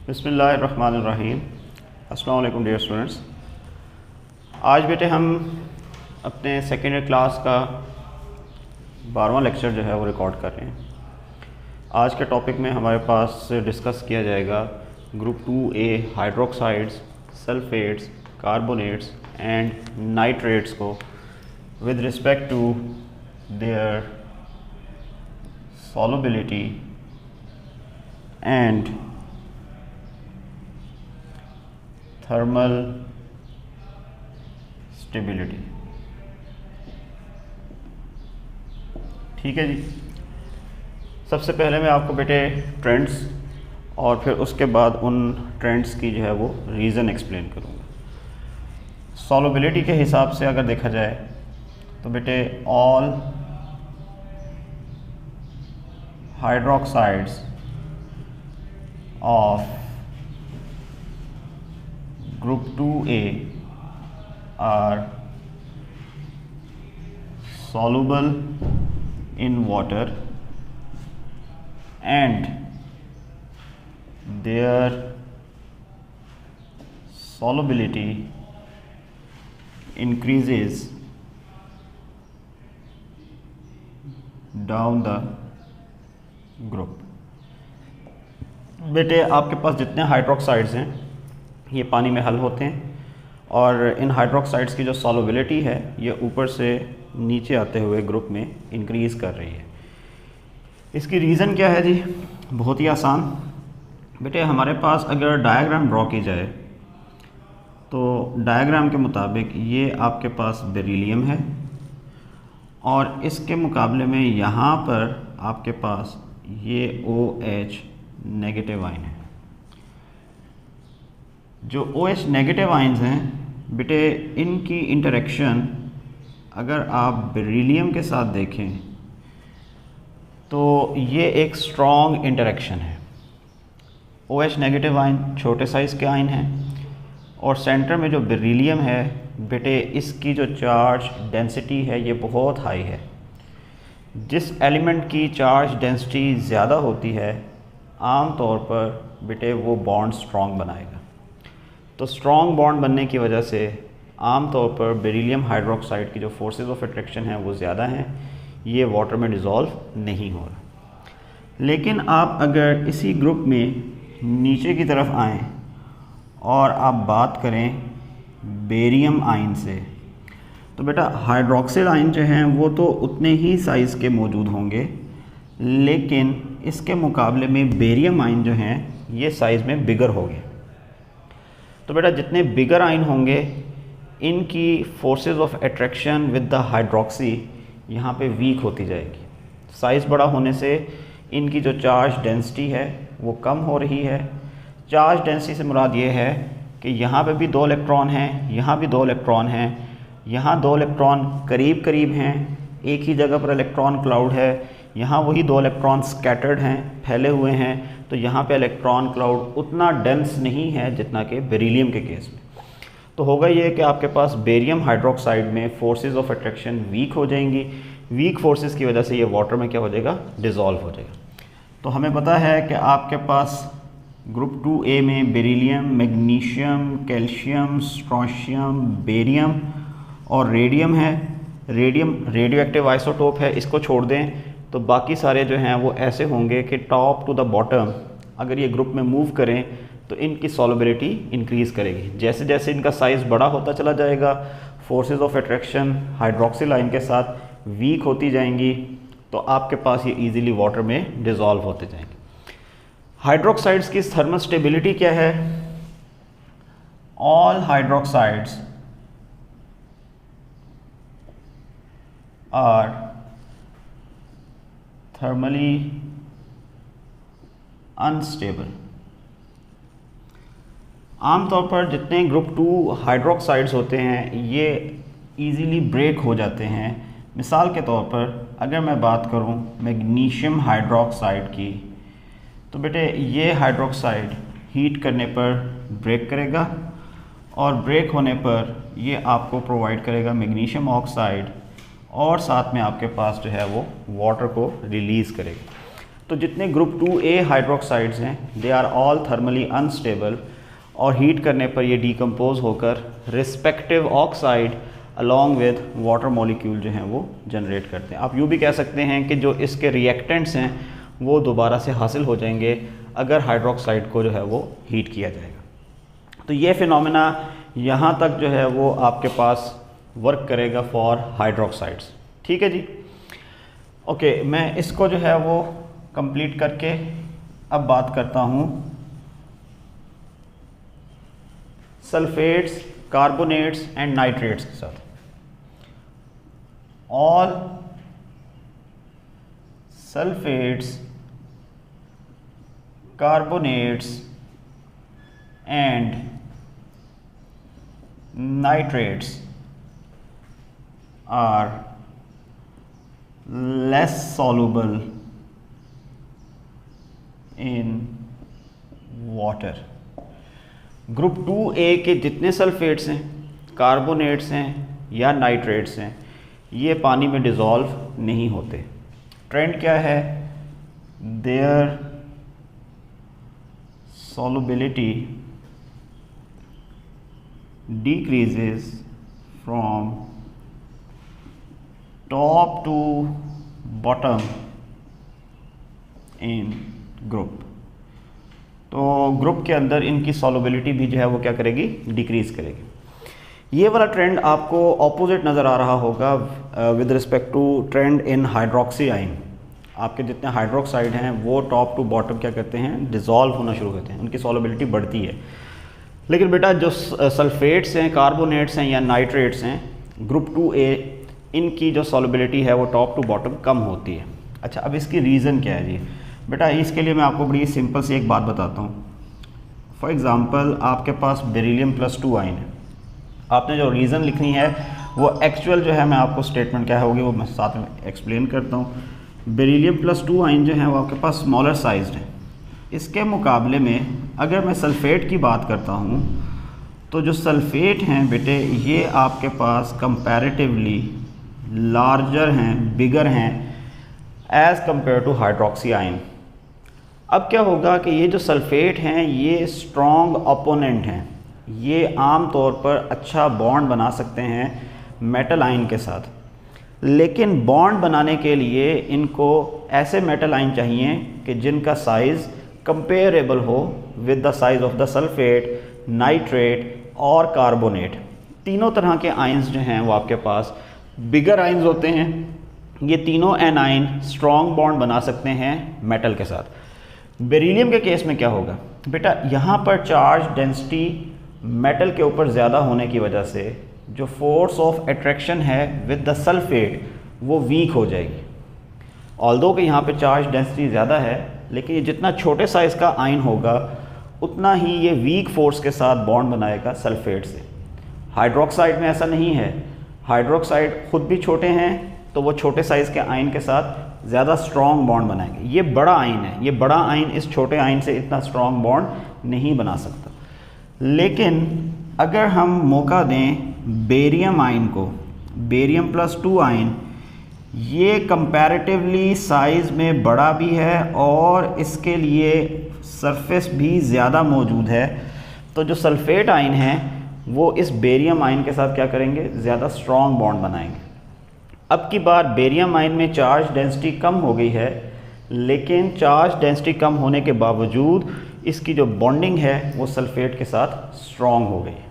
बिस्मिल्लाहिर्रहमानिर्रहीम। अस्सलाम वालेकुम डियर स्टूडेंट्स। आज बेटे हम अपने सेकेंड ईयर क्लास का 12वां लेक्चर जो है वो रिकॉर्ड कर रहे हैं। आज के टॉपिक में हमारे पास डिस्कस किया जाएगा group 2A hydroxides, sulphates, carbonates and nitrates को with respect to their solubility and thermal stability. ठीक है जी। सबसे पहले मैं आपको बेटे ट्रेंड्स और फिर उसके बाद उन ट्रेंड्स की जो है वो रीज़न एक्सप्लेन करूँगा। सॉल्युबिलिटी के हिसाब से अगर देखा जाए तो बेटे all hydroxides of Group 2A are soluble in water and their solubility increases down the group। बेटे आपके पास जितने हाइड्रोक्साइड्स हैं ये पानी में हल होते हैं और इन हाइड्रोक्साइड्स की जो सॉल्युबिलिटी है ये ऊपर से नीचे आते हुए ग्रुप में इंक्रीज़ कर रही है। इसकी रीज़न क्या है जी? बहुत ही आसान बेटे, हमारे पास अगर डायग्राम ड्रॉ की जाए तो डायग्राम के मुताबिक ये आपके पास बेरिलियम है और इसके मुकाबले में यहाँ पर आपके पास ये OH नेगेटिव आयन है। जो OH नेगेटिव आयन्स हैं बेटे, इनकी इंटरेक्शन अगर आप बेरिलियम के साथ देखें तो ये एक स्ट्रॉन्ग इंटरेक्शन है। OH नेगेटिव आयन छोटे साइज़ के आयन हैं और सेंटर में जो बेरिलियम है बेटे, इसकी जो चार्ज डेंसिटी है ये बहुत हाई है। जिस एलिमेंट की चार्ज डेंसिटी ज़्यादा होती है आम तौर पर बेटे वो बॉन्ड स्ट्रॉन्ग बनाएगा। तो स्ट्रॉन्ग बॉन्ड बनने की वजह से आम तौर पर बेरिलियम हाइड्रोक्साइड की जो फोर्सेस ऑफ अट्रैक्शन है वो ज़्यादा हैं, ये वाटर में डिज़ोल्व नहीं हो रहा। लेकिन आप अगर इसी ग्रुप में नीचे की तरफ आएँ और आप बात करें बेरियम आयन से तो बेटा हाइड्रोक्सिल आयन जो हैं वो तो उतने ही साइज़ के मौजूद होंगे, लेकिन इसके मुकाबले में बेरियम आयन जो हैं ये साइज़ में बिगर होंगे। तो बेटा जितने बिगर आयन होंगे इनकी forces of attraction with the hydroxy यहाँ पे वीक होती जाएगी। साइज़ बड़ा होने से इनकी जो चार्ज डेंसिटी है वो कम हो रही है। चार्ज डेंसिटी से मुराद ये है कि यहाँ पे भी 2 इलेक्ट्रॉन हैं, यहाँ भी 2 इलेक्ट्रॉन हैं, यहाँ 2 इलेक्ट्रॉन करीब करीब हैं, एक ही जगह पर इलेक्ट्रॉन क्लाउड है, यहाँ वही 2 इलेक्ट्रॉन स्कैटर्ड हैं, फैले हुए हैं। तो यहाँ पे इलेक्ट्रॉन क्लाउड उतना डेंस नहीं है जितना कि बेरिलियम के केस में। तो होगा ये कि आपके पास बेरियम हाइड्रोक्साइड में फोर्सेस ऑफ अट्रैक्शन वीक हो जाएंगी। वीक फोर्सेस की वजह से ये वाटर में क्या हो जाएगा? डिज़ोल्व हो जाएगा। तो हमें पता है कि आपके पास ग्रुप 2A में beryllium, magnesium, calcium, strontium, barium और रेडियम है। रेडियम रेडियो एक्टिव आइसोटोप है, इसको छोड़ दें तो बाकी सारे जो हैं वो ऐसे होंगे कि टॉप टू द बॉटम अगर ये ग्रुप में मूव करें तो इनकी सॉल्युबिलिटी इंक्रीज़ करेगी। जैसे जैसे इनका साइज़ बड़ा होता चला जाएगा forces of attraction hydroxyl ion के साथ वीक होती जाएंगी, तो आपके पास ये इजीली वाटर में डिज़ोल्व होते जाएंगे। हाइड्रोक्साइड्स की थर्मल स्टेबिलिटी क्या है? All hydroxides are thermally unstable. आमतौर पर जितने ग्रुप 2 हाइड्रोक्साइड्स होते हैं ये इजीली ब्रेक हो जाते हैं। मिसाल के तौर पर अगर मैं बात करूं मैग्नीशियम हाइड्रोक्साइड की तो बेटे ये हाइड्रोक्साइड हीट करने पर ब्रेक करेगा और ब्रेक होने पर ये आपको प्रोवाइड करेगा मैग्नीशियम ऑक्साइड और साथ में आपके पास जो है वो वाटर को रिलीज़ करेगा। तो जितने ग्रुप 2A हाइड्रोक्साइड्स हैं they are all thermally unstable और हीट करने पर ये डिकम्पोज होकर respective oxide along with water molecule जो हैं वो जनरेट करते हैं। आप यूँ भी कह सकते हैं कि जो इसके रिएक्टेंट्स हैं वो दोबारा से हासिल हो जाएंगे अगर हाइड्रोक्साइड को जो है वो हीट किया जाएगा। तो ये फिनोमेना यहाँ तक जो है वो आपके पास वर्क करेगा फॉर हाइड्रोक्साइड्स। ठीक है जी, ओके, मैं इसको जो है वो कंप्लीट करके अब बात करता हूँ सल्फेट्स, कार्बोनेट्स एंड नाइट्रेट्स के साथ। All sulphates, carbonates and nitrates are less soluble in water। Group 2A के जितने सल्फेट्स हैं, कार्बोनेट्स हैं या नाइट्रेट्स हैं, ये पानी में डिज़ोल्व नहीं होते। ट्रेंड क्या है? Their solubility decreases from top to bottom in group। तो ग्रुप के अंदर इनकी सॉल्युबिलिटी भी जो है वो क्या करेगी? डिक्रीज़ करेगी। ये वाला ट्रेंड आपको ऑपोजिट नज़र आ रहा होगा with respect to trend in hydroxy ion. आपके जितने हाइड्रोक्साइड हैं वो टॉप टू बॉटम क्या करते हैं? डिज़ोल्व होना शुरू होते हैं, उनकी सॉल्युबिलिटी बढ़ती है। लेकिन बेटा जो सल्फेट्स हैं, कार्बोनेट्स हैं या नाइट्रेट्स हैं, ग्रुप 2A, इनकी जो सॉल्युबिलिटी है वो टॉप टू बॉटम कम होती है। अच्छा, अब इसकी रीज़न क्या है जी? बेटा इसके लिए मैं आपको बड़ी सिंपल सी एक बात बताता हूँ। फॉर एग्ज़ाम्पल आपके पास बेरिलियम +2 आयन है। आपने जो रीज़न लिखनी है वो एक्चुअल जो है मैं आपको स्टेटमेंट क्या होगी वो मैं साथ में एक्सप्लेन करता हूँ। बेरिलियम +2 आयन जो है वो आपके पास स्मॉलर साइज्ड है। इसके मुकाबले में अगर मैं सल्फ़ेट की बात करता हूँ तो जो सल्फ़ेट हैं बेटे ये आपके पास कंपैरेटिवली लार्जर हैं, बिगर हैं as compare two hydroxy ion. अब क्या होगा कि ये जो सल्फ़ेट हैं ये स्ट्रॉन्ग अपोनेंट हैं। ये आम तौर पर अच्छा बॉन्ड बना सकते हैं मेटल आयन के साथ, लेकिन बॉन्ड बनाने के लिए इनको ऐसे मेटल आयन चाहिए कि जिनका साइज़ कंपेरेबल हो with the size of the sulphate, nitrate और कार्बोनेट। तीनों तरह के आयंस जो हैं वो आपके पास बिगर आयंस होते हैं। ये तीनों एनाइन स्ट्रॉन्ग बॉन्ड बना सकते हैं मेटल के साथ। बेरिलियम के केस में क्या होगा बेटा? यहाँ पर चार्ज डेंसिटी मेटल के ऊपर ज़्यादा होने की वजह से जो फोर्स ऑफ अट्रैक्शन है विद द सल्फ़ेट वो वीक हो जाएगी। ऑल्दो कि यहाँ पे चार्ज डेंसिटी ज़्यादा है, लेकिन ये जितना छोटे साइज़ का आयन होगा उतना ही ये वीक फोर्स के साथ बॉन्ड बनाएगा सल्फ़ेट से। हाइड्रोक्साइड में ऐसा नहीं है। हाइड्रोक्साइड खुद भी छोटे हैं तो वो छोटे साइज़ के आयन के साथ ज़्यादा स्ट्रॉन्ग बॉन्ड बनाएंगे। ये बड़ा आयन है, ये बड़ा आयन इस छोटे आयन से इतना स्ट्रॉन्ग बॉन्ड नहीं बना सकता। लेकिन अगर हम मौका दें बेरियम आयन को, बेरियम +2 आयन, ये कंपैरेटिवली साइज़ में बड़ा भी है और इसके लिए सरफेस भी ज़्यादा मौजूद है, तो जो सल्फ़ेट आयन है वो इस बेरियम आयन के साथ क्या करेंगे? ज़्यादा स्ट्रॉन्ग बॉन्ड बनाएंगे। अब की बार बेरियम आयन में चार्ज डेंसिटी कम हो गई है, लेकिन चार्ज डेंसिटी कम होने के बावजूद इसकी जो बॉन्डिंग है वो सल्फ़ेट के साथ स्ट्रॉन्ग हो गई है।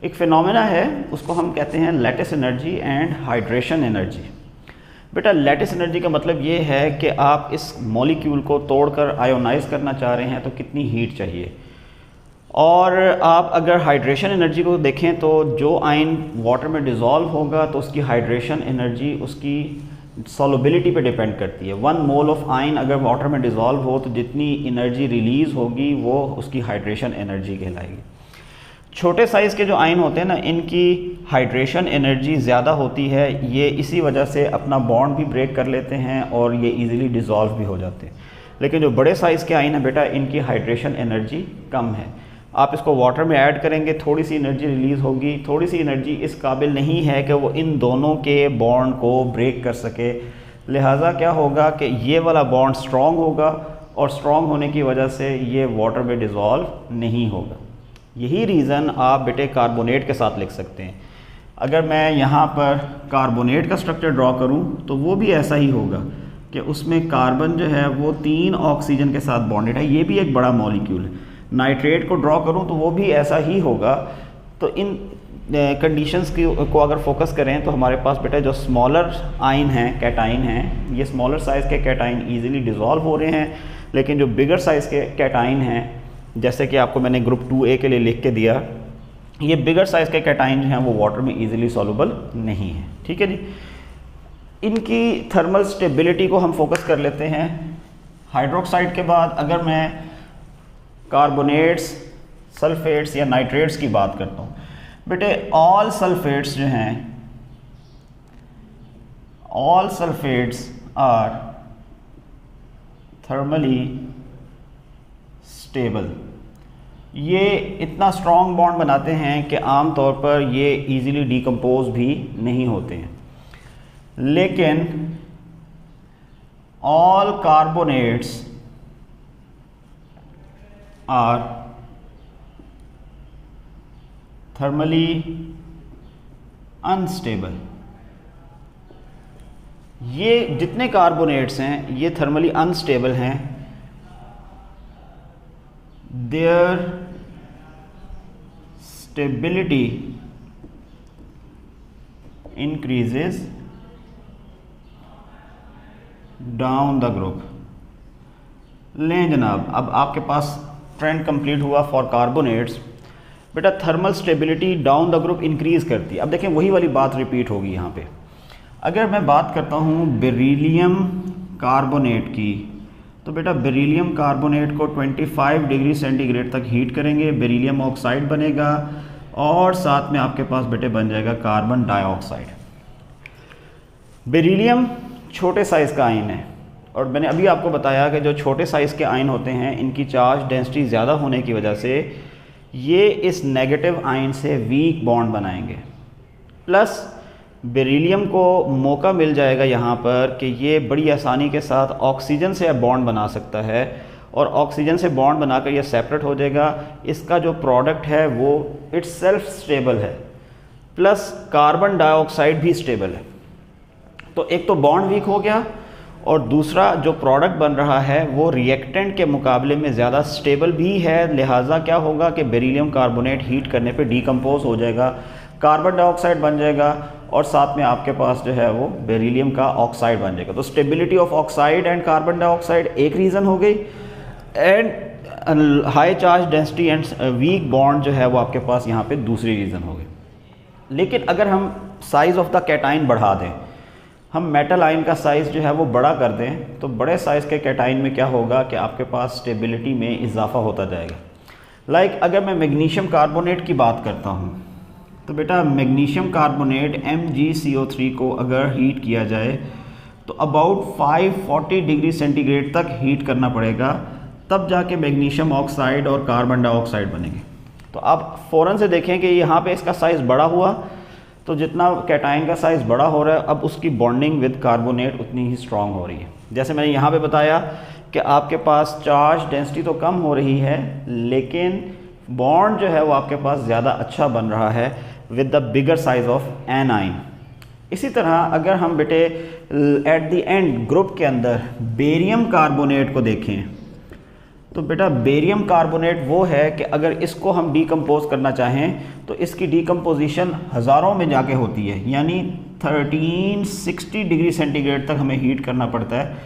एक फिनोमेना है उसको हम कहते हैं lattice energy and hydration energy. बेटा लैटिस एनर्जी का मतलब ये है कि आप इस मॉलिक्यूल को तोड़कर आयोनाइज करना चाह रहे हैं तो कितनी हीट चाहिए। और आप अगर हाइड्रेशन एनर्जी को देखें तो जो आयन वाटर में डिज़ोल्व होगा तो उसकी हाइड्रेशन एनर्जी उसकी सॉल्युबिलिटी पे डिपेंड करती है। 1 मोल ऑफ आयन अगर वाटर में डिज़ोल्व हो तो जितनी एनर्जी रिलीज़ होगी वो उसकी हाइड्रेशन एनर्जी कहलाएगी। छोटे साइज़ के जो आयन होते हैं ना, इनकी हाइड्रेशन एनर्जी ज़्यादा होती है। ये इसी वजह से अपना बॉन्ड भी ब्रेक कर लेते हैं और ये इजीली डिज़ोल्व भी हो जाते हैं। लेकिन जो बड़े साइज़ के आयन है बेटा, इनकी हाइड्रेशन एनर्जी कम है। आप इसको वाटर में ऐड करेंगे, थोड़ी सी एनर्जी रिलीज़ होगी, थोड़ी सी एनर्जी इस काबिल नहीं है कि वो इन दोनों के बॉन्ड को ब्रेक कर सके। लिहाजा क्या होगा कि ये वाला बॉन्ड स्ट्रॉन्ग होगा और स्ट्रॉन्ग होने की वजह से ये वाटर में डिज़ोल्व नहीं होगा। यही रीज़न आप बेटे कार्बोनेट के साथ लिख सकते हैं। अगर मैं यहाँ पर कार्बोनेट का स्ट्रक्चर ड्रॉ करूँ तो वो भी ऐसा ही होगा कि उसमें कार्बन जो है वो 3 ऑक्सीजन के साथ बॉन्डेड है, ये भी एक बड़ा मॉलिक्यूल है। नाइट्रेट को ड्रॉ करूँ तो वो भी ऐसा ही होगा। तो इन कंडीशंस को अगर फोकस करें तो हमारे पास बेटा जो स्मॉलर आइन हैं, कैटाइन हैं, ये स्मॉलर साइज़ के कैटाइन ईजिली डिज़ोल्व हो रहे हैं, लेकिन जो बिगर साइज़ के कैटाइन हैं, जैसे कि आपको मैंने ग्रुप 2A के लिए लिख के दिया, ये बिगर साइज़ के कैटाइन जो हैं वो वाटर में ईजिली सॉल्युबल नहीं है। ठीक है जी। इनकी थर्मल स्टेबिलिटी को हम फोकस कर लेते हैं। हाइड्रोक्साइड के बाद अगर मैं कार्बोनेट्स, सल्फेट्स या नाइट्रेट्स की बात करता हूँ, बेटे ऑल सल्फेट्स जो हैं, all sulphates are thermally stable. ये इतना स्ट्रॉन्ग बॉन्ड बनाते हैं कि आम तौर पर ये इजीली डिकम्पोज भी नहीं होते हैं। लेकिन all carbonates are thermally unstable. ये जितने कार्बोनेट्स हैं ये थर्मली अनस्टेबल हैं। Their stability increases down the group. लें जनाब, अब आपके पास ट्रेंड कंप्लीट हुआ फॉर कार्बोनेट्स। बेटा thermal stability down the group increase करती है। अब देखें वही वाली बात रिपीट होगी यहाँ पे। अगर मैं बात करता हूँ बेरिलियम कार्बोनेट की, तो बेटा बेरिलियम कार्बोनेट को 25 डिग्री सेंटीग्रेड तक हीट करेंगे, बेरिलियम ऑक्साइड बनेगा और साथ में आपके पास बेटे बन जाएगा कार्बन डाइऑक्साइड। बेरिलियम छोटे साइज़ का आयन है और मैंने अभी आपको बताया कि जो छोटे साइज़ के आयन होते हैं इनकी चार्ज डेंसिटी ज़्यादा होने की वजह से ये इस नेगेटिव आयन से वीक बॉन्ड बनाएंगे। प्लस बेरिलियम को मौका मिल जाएगा यहाँ पर कि ये बड़ी आसानी के साथ ऑक्सीजन से बॉन्ड बना सकता है और ऑक्सीजन से बॉन्ड बनाकर ये सेपरेट हो जाएगा। इसका जो प्रोडक्ट है वो इट्स सेल्फ स्टेबल है, प्लस कार्बन डाइऑक्साइड भी स्टेबल है। तो एक तो बॉन्ड वीक हो गया और दूसरा जो प्रोडक्ट बन रहा है वो रिएक्टेंट के मुकाबले में ज़्यादा स्टेबल भी है। लिहाजा क्या होगा कि बेरिलियम कार्बोनेट हीट करने पे डिकम्पोज हो जाएगा, कार्बन डाइऑक्साइड बन जाएगा और साथ में आपके पास जो है वो बेरिलियम का ऑक्साइड बन जाएगा। तो stability of oxide and carbon dioxide एक रीज़न हो गई, and high charge density and weak bond जो है वो आपके पास यहाँ पे दूसरी रीज़न हो गई। लेकिन अगर हम साइज़ ऑफ द कैटाइन बढ़ा दें, हम मेटल आयन का साइज़ जो है वो बड़ा कर दें, तो बड़े साइज़ के कैटाइन में क्या होगा कि आपके पास स्टेबिलिटी में इजाफा होता जाएगा। लाइक अगर मैं मैग्नीशियम कार्बोनेट की बात करता हूँ, तो बेटा मैग्नीशियम कार्बोनेट MgCO3 को अगर हीट किया जाए तो अबाउट 540 डिग्री सेंटीग्रेड तक हीट करना पड़ेगा, तब जाके मैग्नीशियम ऑक्साइड और कार्बन डाइऑक्साइड बनेंगे। तो आप फ़ौरन से देखें कि यहाँ पे इसका साइज़ बड़ा हुआ, तो जितना कैटाइन का साइज़ बड़ा हो रहा है अब उसकी बॉन्डिंग विद कार्बोनेट उतनी ही स्ट्रॉन्ग हो रही है। जैसे मैंने यहाँ पे बताया कि आपके पास चार्ज डेंसिटी तो कम हो रही है लेकिन बॉन्ड जो है वो आपके पास ज़्यादा अच्छा बन रहा है with the bigger size of an ion. इसी तरह अगर हम बेटे एट द एंड ग्रुप के अंदर बेरियम कार्बोनेट को देखें, तो बेटा बेरियम कार्बोनेट वो है कि अगर इसको हम डीकम्पोज करना चाहें तो इसकी डीकम्पोजिशन हज़ारों में जाके होती है, यानी 1360 डिग्री सेंटीग्रेड तक हमें हीट करना पड़ता है,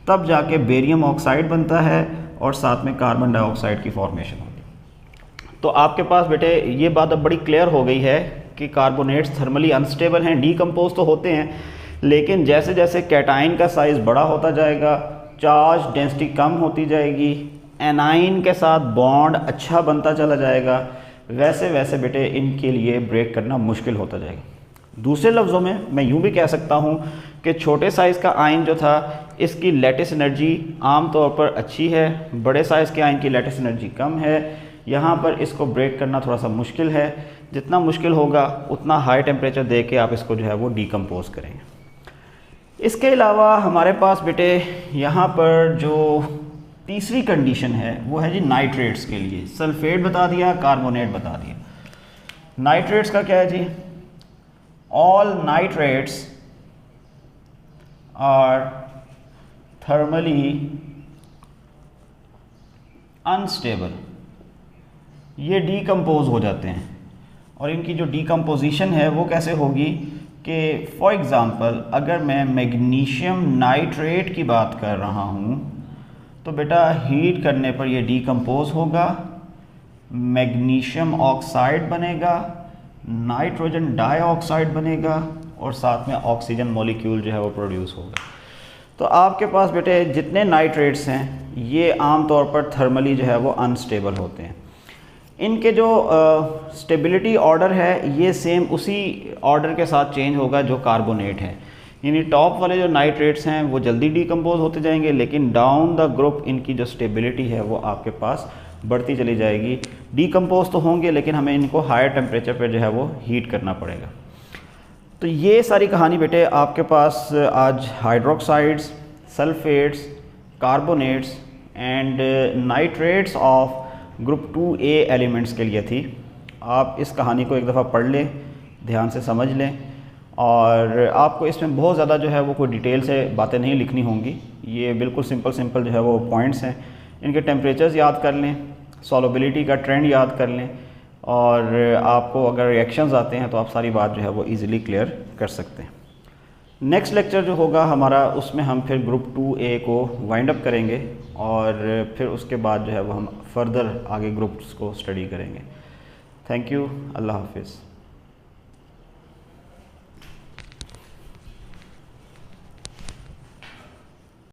तब जाके बेरियम ऑक्साइड बनता है और साथ में कार्बन डाइऑक्साइड की फॉर्मेशन होती है। तो आपके पास बेटे ये बात अब बड़ी क्लियर हो गई है कि कार्बोनेट्स थर्मली अनस्टेबल हैं, डीकम्पोज तो होते हैं लेकिन जैसे जैसे कैटाइन का साइज़ बड़ा होता जाएगा, चार्ज डेंसिटी कम होती जाएगी, एनाइन के साथ बॉन्ड अच्छा बनता चला जाएगा, वैसे वैसे बेटे इनके लिए ब्रेक करना मुश्किल होता जाएगा। दूसरे लफ्ज़ों में मैं यूँ भी कह सकता हूँ कि छोटे साइज़ का आयन जो था इसकी लैटिस एनर्जी आम तौर पर अच्छी है, बड़े साइज़ के आयन की लैटिस एनर्जी कम है। यहाँ पर इसको ब्रेक करना थोड़ा सा मुश्किल है, जितना मुश्किल होगा उतना हाई टेम्परेचर दे के आप इसको जो है वो डीकम्पोज करेंगे। इसके अलावा हमारे पास बेटे यहाँ पर जो तीसरी कंडीशन है वो है जी नाइट्रेट्स के लिए। सल्फेट बता दिया, कार्बोनेट बता दिया। नाइट्रेट्स का क्या है जी? All nitrates are thermally unstable. ये डीकम्पोज हो जाते हैं और इनकी जो डीकम्पोजिशन है वो कैसे होगी कि फॉर एग्ज़ाम्पल अगर मैं मैग्नीशियम नाइट्रेट की बात कर रहा हूँ तो बेटा हीट करने पर ये डीकम्पोज होगा, मैग्नीशियम ऑक्साइड बनेगा, नाइट्रोजन डाइऑक्साइड बनेगा और साथ में ऑक्सीजन मॉलिक्यूल जो है वो प्रोड्यूस होगा। तो आपके पास बेटे जितने नाइट्रेट्स हैं ये आमतौर पर थर्मली जो है वो अनस्टेबल होते हैं। इनके जो स्टेबिलिटी ऑर्डर है ये सेम उसी ऑर्डर के साथ चेंज होगा जो कार्बोनेट है, यानी टॉप वाले जो नाइट्रेट्स हैं वो जल्दी डीकम्पोज होते जाएंगे, लेकिन डाउन द ग्रुप इनकी जो स्टेबिलिटी है वो आपके पास बढ़ती चली जाएगी। डीकम्पोज तो होंगे लेकिन हमें इनको हायर टेम्परेचर पर जो है वो हीट करना पड़ेगा। तो ये सारी कहानी बेटे आपके पास आज hydroxides, sulphates, carbonates and nitrates of group 2A elements के लिए थी। आप इस कहानी को एक दफ़ा पढ़ लें, ध्यान से समझ लें और आपको इसमें बहुत ज़्यादा जो है वो कोई डिटेल से बातें नहीं लिखनी होंगी। ये बिल्कुल सिंपल जो है वो पॉइंट्स हैं। इनके टेम्परेचर्स याद कर लें, सॉल्युबिलिटी का ट्रेंड याद कर लें और आपको अगर रिएक्शंस आते हैं तो आप सारी बात जो है वो इजीली क्लियर कर सकते हैं। नेक्स्ट लेक्चर जो होगा हमारा उसमें हम फिर ग्रुप 2A को वाइंड अप करेंगे और फिर उसके बाद जो है वो हम फर्दर आगे ग्रुप्स को स्टडी करेंगे। थैंक यू, अल्लाह हाफिज़।